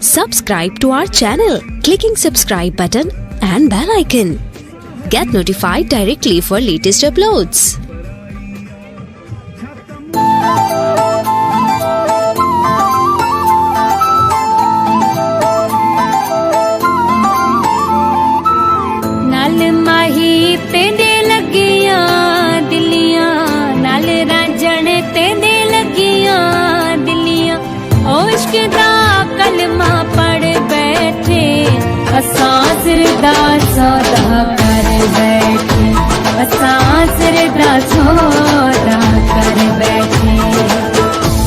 Subscribe to our channel, clicking subscribe button and bell icon. Get notified directly for latest uploads. नाल माही तेंदे लगियां दिलियां, नाल रांझण तेंदे लगियां दिलियां। इश्क दा कलमा पढ़ बैठे, असां सिर दा सौदा कर बैठे, असां सिर दा सौदा कर बैठे।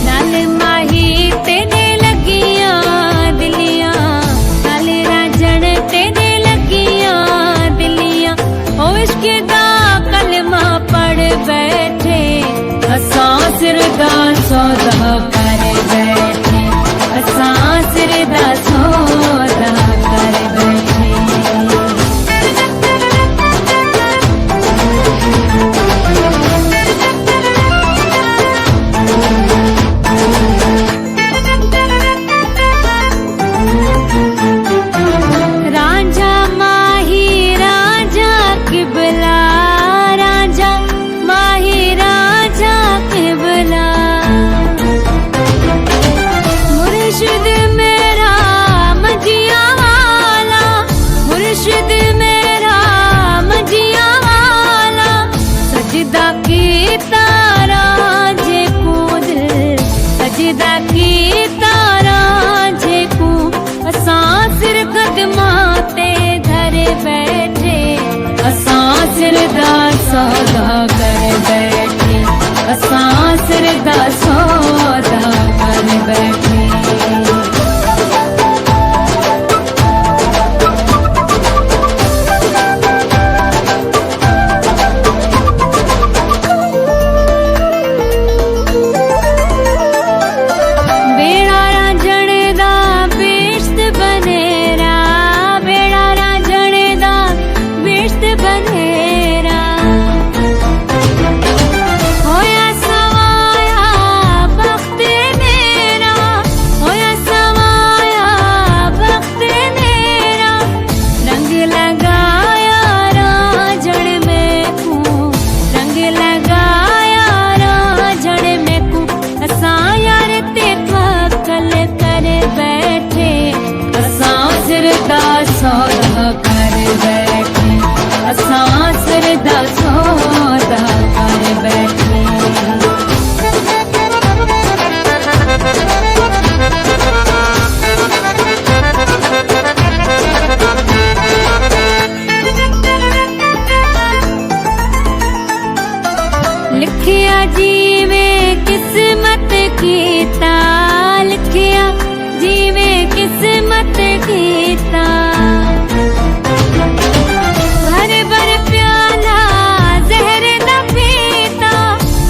नाल माही तेंदे लगियां दिलियां, नाल रांझण तेंदे इश्क दा कलमा पढ़ बैठे, असां सिर दा सौदा कर बैठे, असां सिर दा सौदा कर बैठे। रांझा माही राजा किबला, राजा माही राजा किबला। मुर्शिद मेरा मजिया वाला, मुर्शिद मेरा मजिया वाला। सजदा की तारा जे कूद, सजदा की तारा जे कू। असां सिर कदमां ते धर बैठे, असां सिर दा सौदा कर बैठे, असां सिर दा सौदा कर बैठे। बेड़ा रांझण दा बेश्त बनेरा, बेड़ा रांझण दा बेश्त बनेरा। होया सवाया बख्त मेरा, होया सवाया बख्त मेरा। रंग लगाया रांझण में कू, रंग लगाया रांझण में कू। असां यार ते कल कर बैठे, असां सिर दा सौदा कर बैठे, असां सिर दा सौदा कर बैठे। लिखिया जीवे किस्मत कीता, लिखिया जीवे किस्मत कीता। भर भर प्याला जहर न पीता,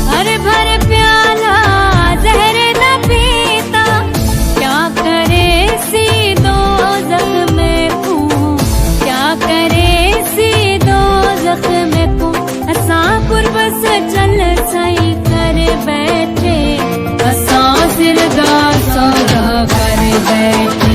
भर भर प्याला जहर न पीता। क्या करे सी दोज़ख में कू, क्या करे सी दोज़ख में कू। असां कुर्ब से चल सही कर बैठे, असां सिर दा सौदा कर बैठे,